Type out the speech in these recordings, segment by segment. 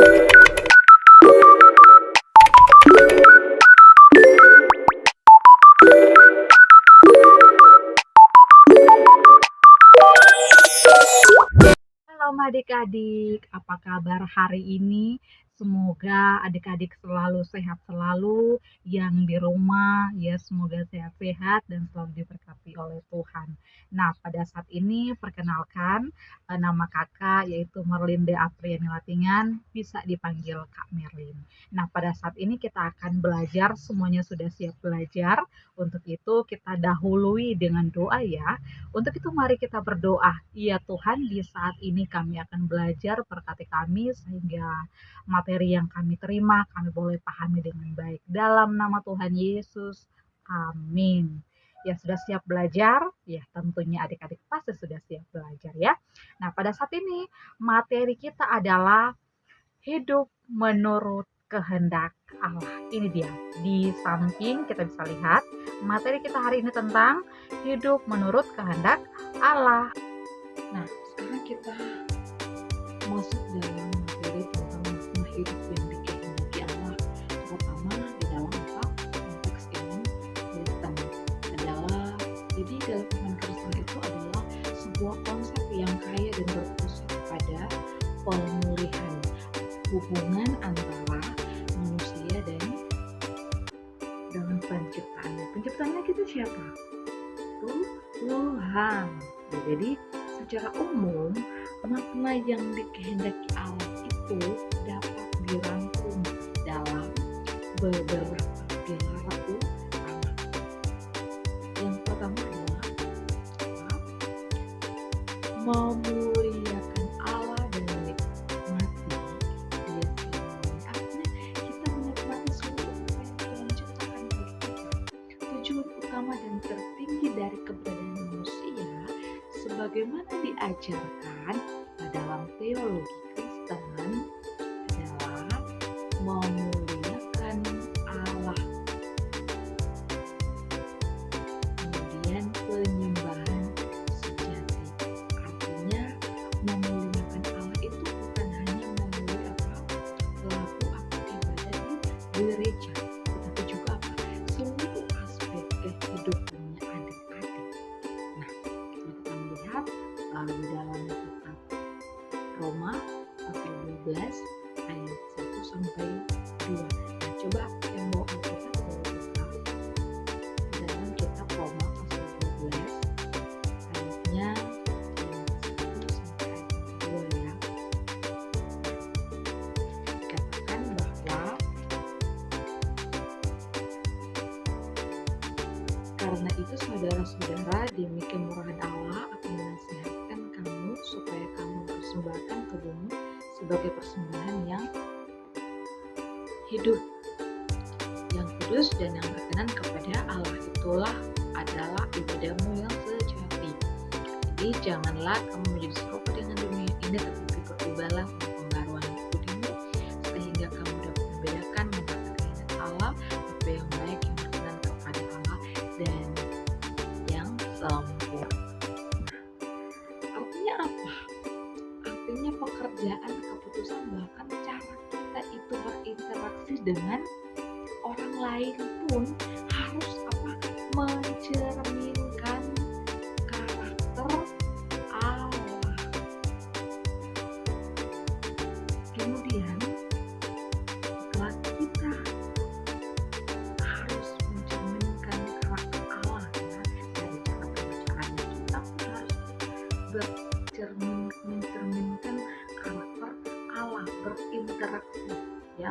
Halo adik-adik, apa kabar hari ini? Semoga adik-adik selalu sehat selalu, yang di rumah ya semoga sehat-sehat dan selalu diberkati oleh Tuhan. Nah, pada saat ini perkenalkan nama kakak yaitu Merlinde Apriani Latingan, bisa dipanggil Kak Merlin. Nah, pada saat ini kita akan belajar, semuanya sudah siap belajar. Untuk itu kita dahului dengan doa ya. Untuk itu mari kita berdoa. Ya Tuhan, di saat ini kami akan belajar, berkati kami sehingga materi yang kami terima kami boleh pahami dengan baik. Dalam nama Tuhan Yesus, amin. Ya sudah siap belajar? Ya tentunya adik-adik pasti sudah siap belajar ya. Nah pada saat ini materi kita adalah hidup menurut kehendak Allah. Ini dia, di samping kita bisa lihat materi kita hari ini tentang hidup menurut kehendak Allah. Nah, sekarang kita masuk dalam materi tentang makna hidup yang dikehendaki Allah, terutama di dalam konteks iman Kristen adalah, jadi dalam iman Kristen itu adalah sebuah konsep yang kaya dan berpusat pada pemulihan hubungan antara manusia dan dengan penciptaannya. Penciptanya kita siapa? Tuhan. Jadi secara umum makna yang dikehendaki Allah itu dapat dirangkum dalam beberapa pilar utama. Yang pertama adalah memuliakan Allah dan menikmati Dia selamanya. Artinya kita menikmati seluruh apa yang Tuhan ciptakan bagi kita. Tujuan utama dan tertinggi dari keberadaan manusia sebagaimana diajarkan dalam teologi Kristen adalah memuliakan Allah. Kemudian penyembahan sejati. Artinya memuliakan Allah itu bukan hanya melalui laku atau ibadah di gereja, tetapi juga seluruh aspek kehidupannya adik-adik. Nah, kita melihat di dalam kitab Roma pasal 12 ayat 1 sampai 2. Nah, coba yang mau Alkitab boleh buka di dalam kitab Roma pasal 12 ayatnya 1 sampai 2 ya. Dikatakan bahwa karena itu saudara-saudara, demi kemurahan Allah akan menasihatkan kamu supaya kamu persembahkan tubuhmu sebagai persembahan yang hidup, yang kudus dan yang berkenan kepada Allah. Itulah adalah ibadahmu yang sejati. Jadi janganlah kamu menjadi serupa dengan dunia ini, tetapi berubahlah pembaruan budimu sehingga kamu dapat membedakan mana kehendak Allah, apa yang baik, yang berkenan kepada Allah dan yang sempurna. Artinya apa? Artinya pekerjaan, keputusan, bahkan cara kita itu berinteraksi dengan orang lain pun harus mencerminkan karakter Allah. Kemudian setelah kita harus mencerminkan karakter Allah ya, dari cara pembicaraan kita pun harus mencerminkan karakter Allah, berinteraksi ya,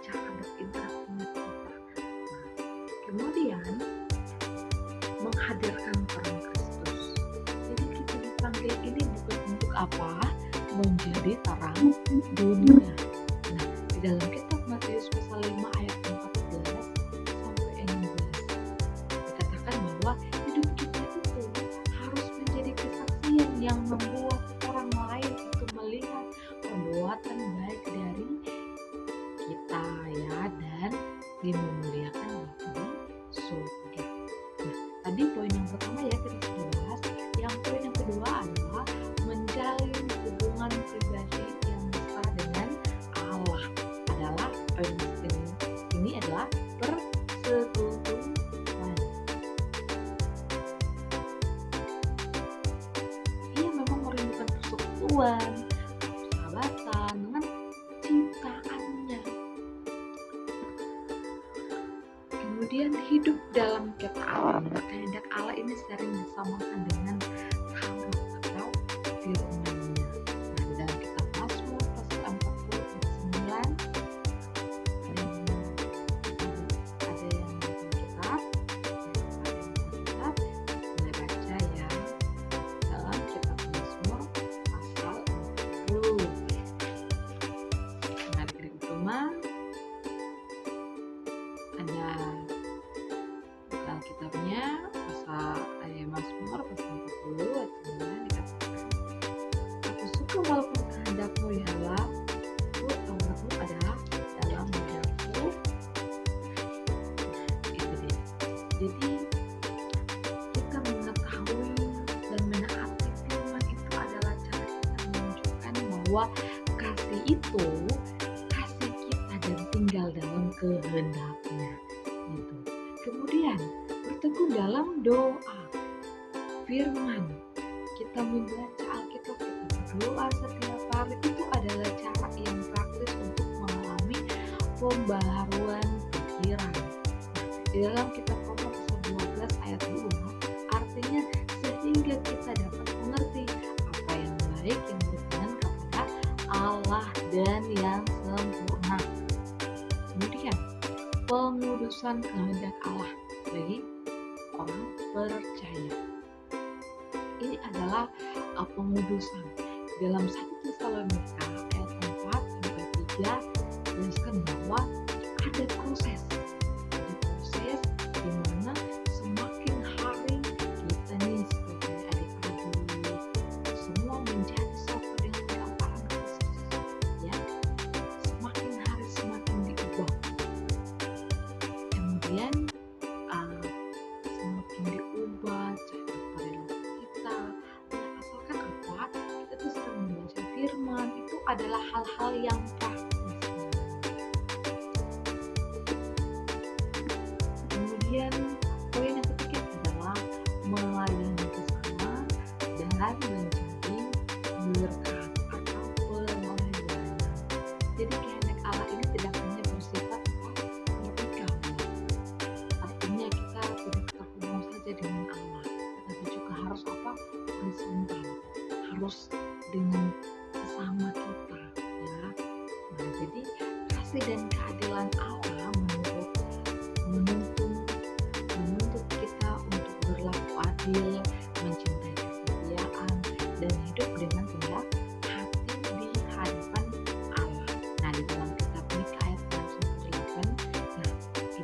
cara berinteraksinya kita. Nah, kemudian menghadirkan peran Kristus. Jadi kita dipanggil ini bukan untuk apa? Menjadi terang dunia. Nah, di dalam kitab Matius pasal 5 ayat 14 sampai 16 dikatakan bahwa hidup kita itu harus menjadi kesaksian yang membuat orang lain itu melihat perbuatan baik dari kita ya, dan dimuliakan di surga. Nah, tadi poin yang pertama ya kita sudah bahas. Yang poin yang kedua adalah menjalin hubungan pribadi yang mesra dengan Allah. persatuan, persahabatan dengan ciptaannya. Kemudian hidup dalam ketaatan. Kehendak Allah ini sering disamakan dengan Taurat atau firman-Nya. Nah, di dalam kitab Mazmur pasal 40 ayat 9, dan ada yang bukan kitab, boleh baca ya dalam kitab Mazmur pasal 40. Nah, di rumah ada kitabnya pasal Mazmur pasal 40 ayat 9 dikatakan, aku suka walaupun kehendakmu ya Allah, Tauratmu adalah dalam lidahku. Itu dia. Jadi kita mengetahui dan menaati firman itu adalah cara kita menunjukkan bahwa kasih itu kasih kita dan tinggal dalam kehendaknya. Gitu. Kemudian bertekun dalam doa, firman. Kita membaca Alkitab, kita berdoa setiap hari, itu adalah cara yang praktis untuk mengalami pembaharuan pikiran. Di dalam kitab Roma pasal 12 ayat 2, artinya sehingga kita dapat mengerti apa yang baik, yang berkenan kepada Allah dan yang sempurna. Kemudian pengudusan kehendak Allah bagi orang percaya. Ini adalah pengudusan. Dalam 1 Tesalonika ayat 4 sampai 3 jelaskan bahwa ada proses di mana semakin hari kita nih sebagai adik-adik semua menjadi satu dengan gambaran Kristus, ya. Semakin hari semakin diubah. Kemudian semakin diubah cara perilaku kita. Nah, asalkan apa? Kita tuh sering membaca firman, itu adalah hal-hal yang praktis. Kemudian poin yang ketiga adalah melayani sesama dan menjadi berkat atau pelayanan. Jadi kehendak Allah ini tidak hanya bersifat vertikal, artinya kita tidak terhubung saja dengan Allah, tetapi juga harus horizontal, harus dengan sesama kita, ya. Nah, jadi kasih dan keadilan Allah menuntut kita untuk berlaku adil, mencintai kesetiaan, dan hidup dengan rendah hati di hadapan Allah. Nah, di dalam kitab Mika ayat 6-8, nah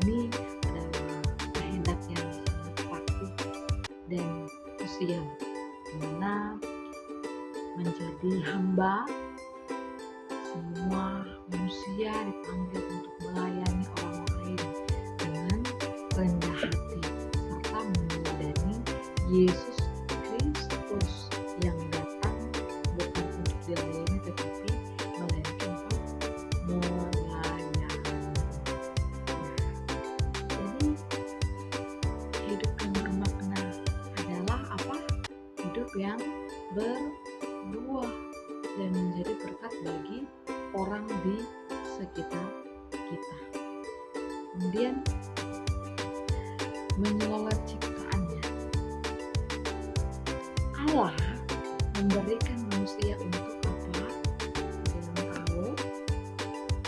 ini adalah kehendak yang sangat praktis dan krusial, di mana menjadi hamba, semua manusia dipanggil untuk melayani orang lain dengan rendah hati serta meneladani Yesus Kristus yang datang bukan untuk dilayani tetapi melainkan melayani. Jadi hidup yang bermakna adalah apa? Hidup yang berbuah dan menjadi berkat bagi orang di sekitar kita. Kemudian mengelola ciptaannya. Allah memberikan manusia untuk apa? Dalam tahu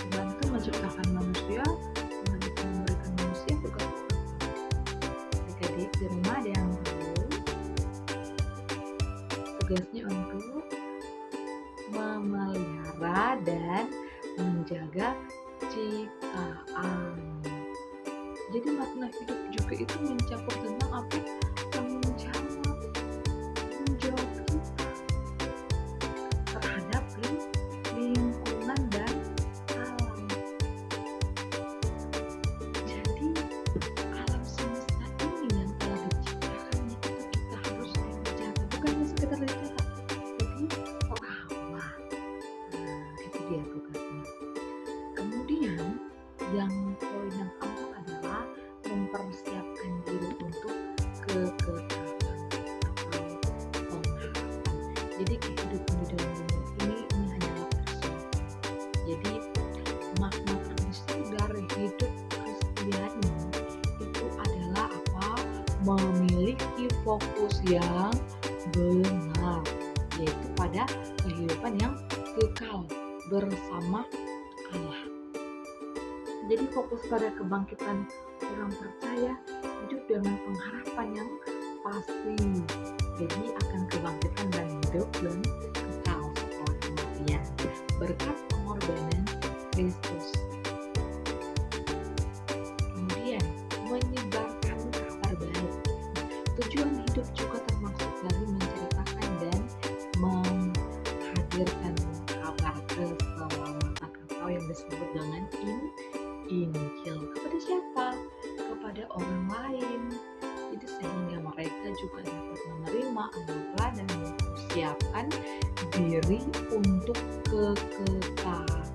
Tuhan itu menciptakan manusia, Tuhan itu memberikan manusia bukan apa? Adik-adik di rumah ada yang tahu tugasnya untuk memelihara dan menjaga ciptaan. Jadi makna hidup juga itu mencakup tentang apa? Tanggung jawab kita terhadap lingkungan dan alam. Jadi alam semesta ini yang telah diciptakannya itu kita harus jaga, bukan sekedar dicatat, jadi rawat. Itu dia tugasnya. Kemudian yang poin yang keempat adalah mempersiapkan diri untuk kekekalan atau pengharapan. Jadi kehidupan di dalam dunia Jadi makna terbesar dari hidup Kristiani itu adalah apa? Memiliki fokus yang benar, yaitu pada kehidupan yang kekal bersama Allah. Jadi fokus pada kebangkitan orang percaya hidup dengan pengharapan yang pasti. Jadi akan kebangkitan dan hidup dan kekal setelah kematian berkat pengorbanan Kristus. Kemudian menyebarkan kabar baik. Tujuan hidup juga termasuk dari menceritakan dan menghadirkan kabar keselamatan atau yang disebut dengan Injil. Kepada siapa? Kepada orang lain. Jadi sehingga mereka juga dapat menerima anugerah dan mempersiapkan diri untuk kekekalan.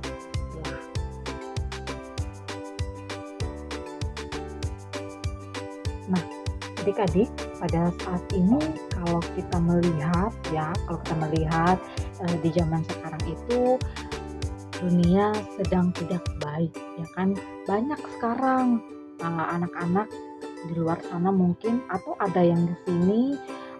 Nah, adik-adik, pada saat ini kalau kita melihat di zaman sekarang itu dunia sedang tidak baik, ya kan? Banyak sekarang anak-anak di luar sana mungkin, atau ada yang di sini,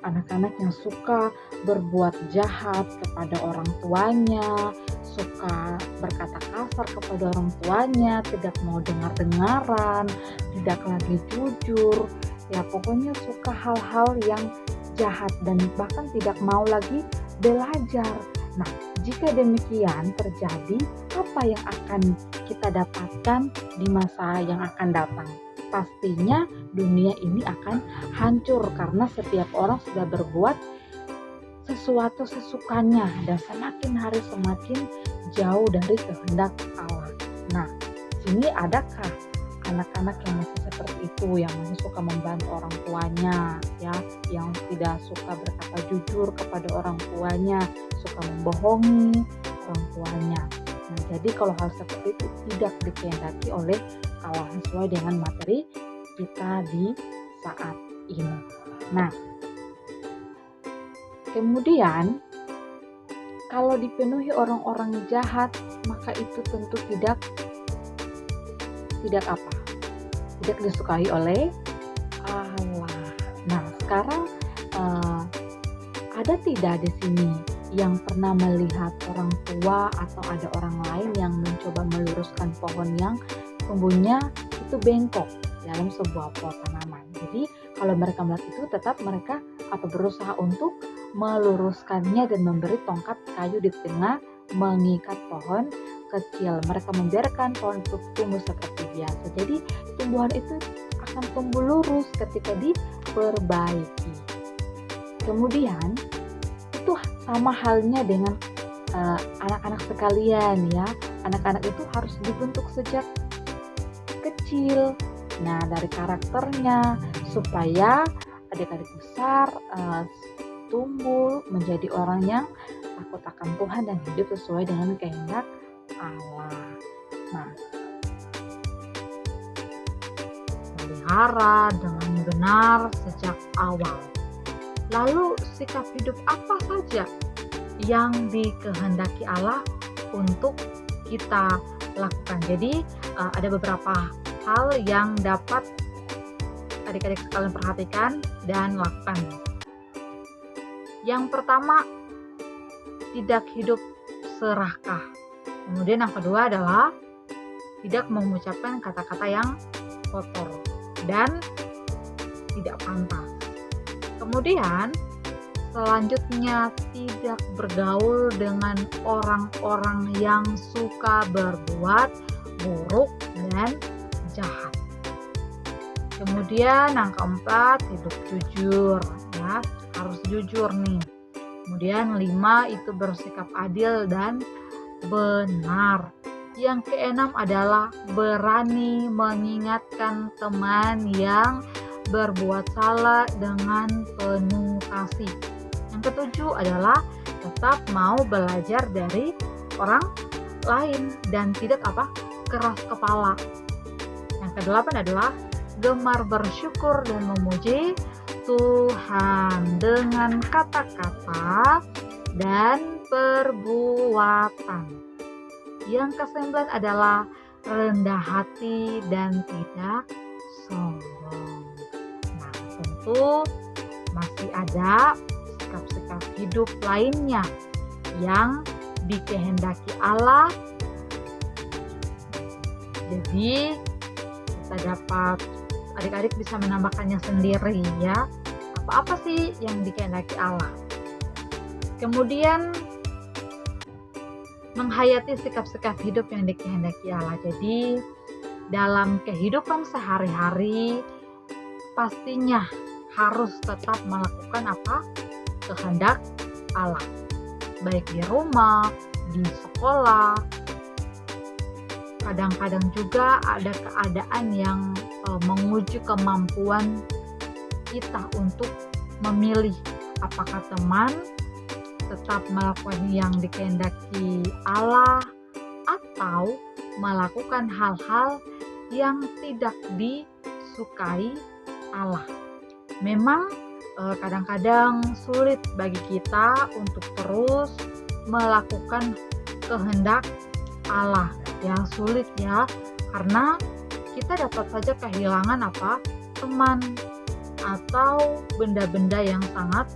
anak-anak yang suka berbuat jahat kepada orang tuanya, suka berkata kasar kepada orang tuanya, tidak mau dengar-dengaran, tidak lagi jujur, ya pokoknya suka hal-hal yang jahat dan bahkan tidak mau lagi belajar. Nah, jika demikian terjadi, apa yang akan kita dapatkan di masa yang akan datang? Pastinya dunia ini akan hancur karena setiap orang sudah berbuat sesuatu sesukanya dan semakin hari semakin jauh dari kehendak Allah. Nah, sini adakah anak-anak yang masih seperti itu, yang masih suka membantu orang tuanya, ya, yang tidak suka berkata jujur kepada orang tuanya, suka membohongi orang tuanya? Nah, jadi kalau hal seperti itu tidak dikehendaki oleh Allah sesuai dengan materi kita di saat ini. Nah, kemudian kalau dipenuhi orang-orang jahat, maka itu tentu tidak apa? Tidak disukai oleh Allah. Nah, sekarang ada tidak di sini yang pernah melihat orang tua atau ada orang lain yang mencoba meluruskan pohon yang tumbuhnya itu bengkok dalam sebuah pot tanaman? Jadi kalau mereka melihat itu, tetap mereka berusaha untuk meluruskannya dan memberi tongkat kayu di tengah mengikat pohon kecil. Mereka membiarkan pohon itu tumbuh seperti biasa. Jadi tumbuhan itu akan tumbuh lurus ketika diperbaiki. Kemudian itu sama halnya dengan anak-anak sekalian, ya. Anak-anak itu harus dibentuk sejak kecil. Nah, dari karakternya supaya adik-adik besar tumbuh menjadi orang yang takut akan Tuhan dan hidup sesuai dengan kehendak Allah. Nah, melihara dengan benar sejak awal. Lalu sikap hidup apa saja yang dikehendaki Allah untuk kita lakukan? Jadi ada beberapa hal yang dapat adik-adik sekalian perhatikan dan lakukan. Yang pertama, tidak hidup serakah. Kemudian yang kedua adalah tidak mengucapkan kata-kata yang kotor dan tidak pantas. Kemudian selanjutnya, tidak bergaul dengan orang-orang yang suka berbuat buruk dan jahat. Kemudian yang keempat, hidup jujur, ya, harus jujur nih. Kemudian 5 itu bersikap adil dan benar. Yang keenam adalah berani mengingatkan teman yang berbuat salah dengan penuh kasih. Yang ketujuh adalah tetap mau belajar dari orang lain dan tidak keras kepala. Yang kedelapan adalah gemar bersyukur dan memuji Tuhan dengan kata-kata dan perbuatan. Yang kesembilan adalah rendah hati dan tidak sombong. Nah, tentu masih ada sikap-sikap hidup lainnya yang dikehendaki Allah. Jadi kita dapat, adik-adik bisa menambahkannya sendiri ya. Apa-apa sih yang dikehendaki Allah? Kemudian menghayati sikap-sikap hidup yang dikehendaki Allah. Jadi dalam kehidupan sehari-hari pastinya harus tetap melakukan apa? Kehendak Allah. Baik di rumah, di sekolah. Kadang-kadang juga ada keadaan yang menguji kemampuan kita untuk memilih apakah teman tetap melakukan yang dikehendaki Allah atau melakukan hal-hal yang tidak disukai Allah. Memang kadang-kadang sulit bagi kita untuk terus melakukan kehendak Allah. Yang sulit ya, karena kita dapat saja kehilangan apa? Teman atau benda-benda yang sangat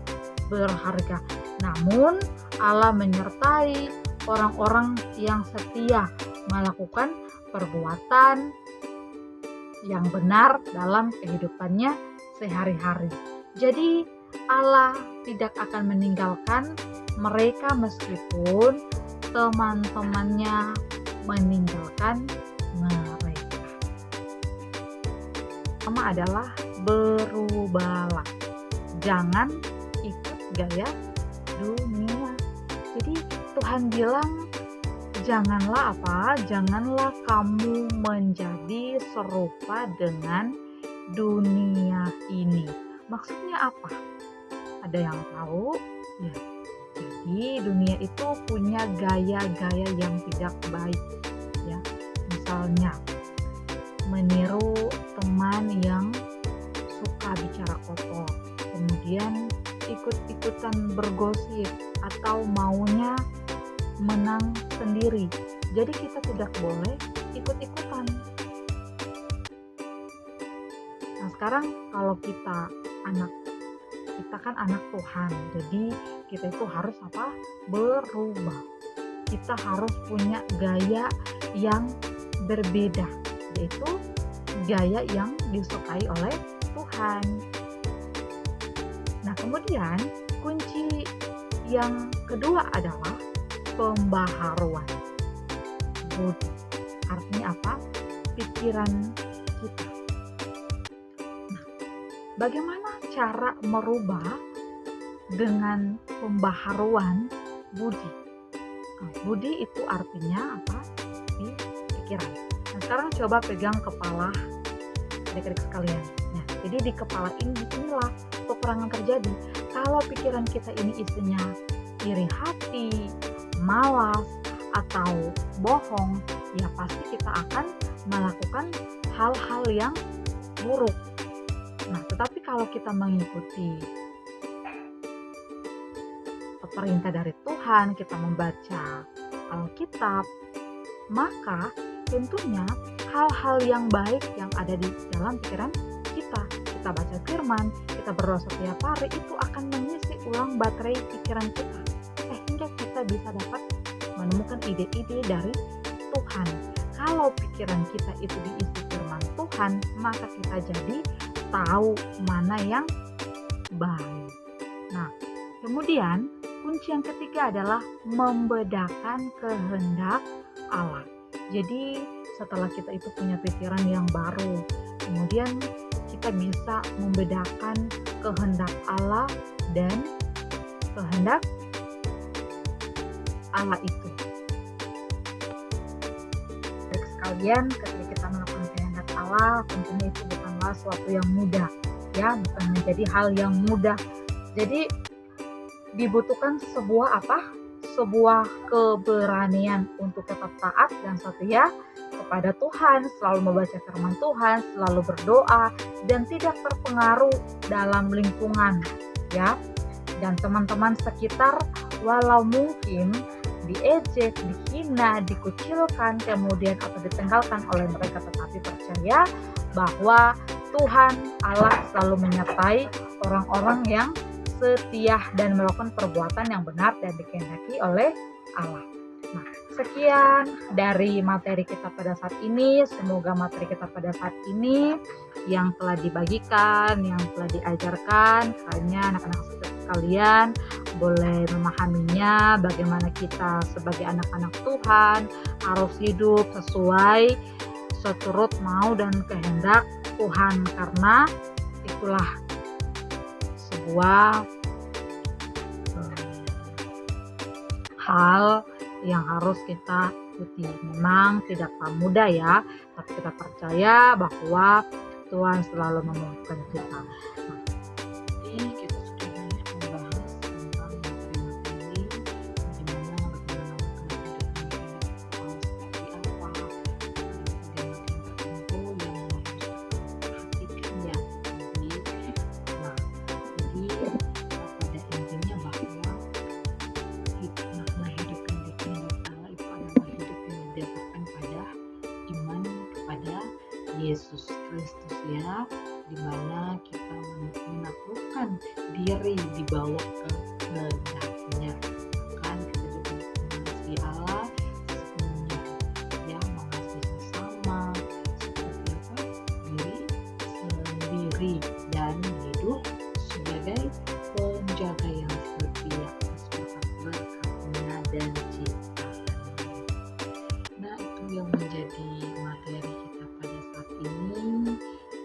berharga. Namun Allah menyertai orang-orang yang setia melakukan perbuatan yang benar dalam kehidupannya sehari-hari. Jadi Allah tidak akan meninggalkan mereka meskipun teman-temannya meninggalkan mereka. Pertama adalah berubahlah. Jangan ikut gaya dunia. Jadi Tuhan bilang janganlah apa? Janganlah kamu menjadi serupa dengan dunia ini. Maksudnya apa? Ada yang tahu? Ya. Jadi dunia itu punya gaya-gaya yang tidak baik, ya. Misalnya meniru teman yang suka bicara kotor, kemudian ikut-ikutan bergosip atau maunya menang sendiri. Jadi kita tidak boleh ikut-ikutan. Nah, sekarang kalau kita kan anak Tuhan, jadi kita itu harus apa? Berubah. Kita harus punya gaya yang berbeda, yaitu gaya yang disukai oleh Tuhan. Nah, kemudian kunci yang kedua adalah pembaharuan budi. Artinya apa? Pikiran kita. Nah, bagaimana cara merubah dengan pembaharuan budi? Budi itu artinya apa? Di pikiran. Nah, sekarang coba pegang kepala adik-adik sekalian. Nah, jadi di kepala ini disinilah peperangan terjadi. Kalau pikiran kita ini isinya iri hati, malas, atau bohong, ya pasti kita akan melakukan hal-hal yang buruk. Nah, tetapi kalau kita mengikuti perintah dari Tuhan, kita membaca Alkitab, maka tentunya hal-hal yang baik yang ada di dalam pikiran kita baca firman, kita berdoa setiap hari, itu akan mengisi ulang baterai pikiran kita, sehingga kita bisa dapat menemukan ide-ide dari Tuhan. Kalau pikiran kita itu diisi firman Tuhan, maka kita jadi tahu mana yang baik. Nah, kemudian kunci yang ketiga adalah membedakan kehendak Allah. Jadi setelah kita itu punya pikiran yang baru, kemudian kita bisa membedakan kehendak Allah dan kehendak Allah itu. Baik sekalian, ketika kita melakukan kehendak Allah, tentunya itu bukanlah suatu yang mudah, ya, bukan menjadi hal yang mudah. Jadi dibutuhkan sebuah keberanian untuk tetap taat dan setia kepada Tuhan, selalu membaca firman Tuhan, selalu berdoa, dan tidak terpengaruh dalam lingkungan, ya, dan teman-teman sekitar, walau mungkin diejek, dihina, dihina, dikucilkan, kemudian atau ditinggalkan oleh mereka, tetapi percaya bahwa Tuhan Allah selalu menyertai orang-orang yang setia dan melakukan perbuatan yang benar dan dikehendaki oleh Allah. Nah, sekian dari materi kita pada saat ini. Semoga materi kita pada saat ini yang telah dibagikan, yang telah diajarkan, hanya anak-anak sekalian boleh memahaminya, bagaimana kita sebagai anak-anak Tuhan harus hidup sesuai seturut mau dan kehendak Tuhan, karena itulah sebuah hal yang harus kita ikuti. Memang tidak mudah ya, tapi kita percaya bahwa Tuhan selalu memampukan kita. Jadi kita sudah banyak membahas tentang materi-materi, bagaimana seperti apa, bagian tertentu yang harus perhatikan ya. Pada intinya bahwa makna hidup yang dikehendaki Allah itu adalah hidup yang didasarkan pada iman kepada Yesus Kristus ya, dimana kita menaklukkan diri di bawah kehendaknya, kan kita juga mengasihi Allah sesungguhnya, ya, mengasihi sesama seperti apa diri sendiri, dan hidup sebagai penjaga yang setia atas berkat-berkatnya dan ciptaannya. Nah, itu yang menjadi materi kita pada saat ini.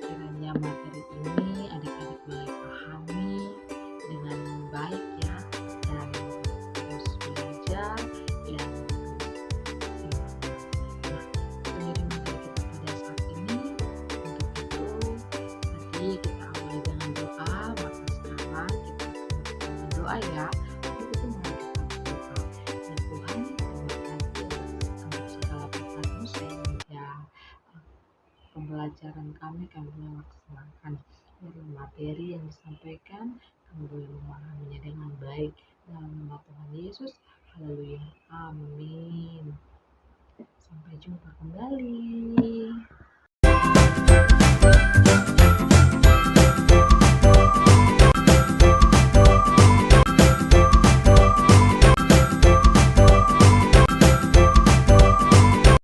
Kiranya materi ini adik-adik boleh pahami dengan baik ya, dan terus belajar yang nah, itu jadi materi kita pada saat ini. Untuk itu tadi kita awali dengan doa, maka sekarang kita akan dengan doa ya. Yuk kita mengajukan doa. Dan Tuhan, terima kasih untuk segala berkat-Mu sehingga pembelajaran kami boleh laksanakan dari materi yang disampaikan, kami boleh memahaminya dengan baik. Dalam nama Tuhan Yesus, haleluya, amin. Sampai jumpa kembali.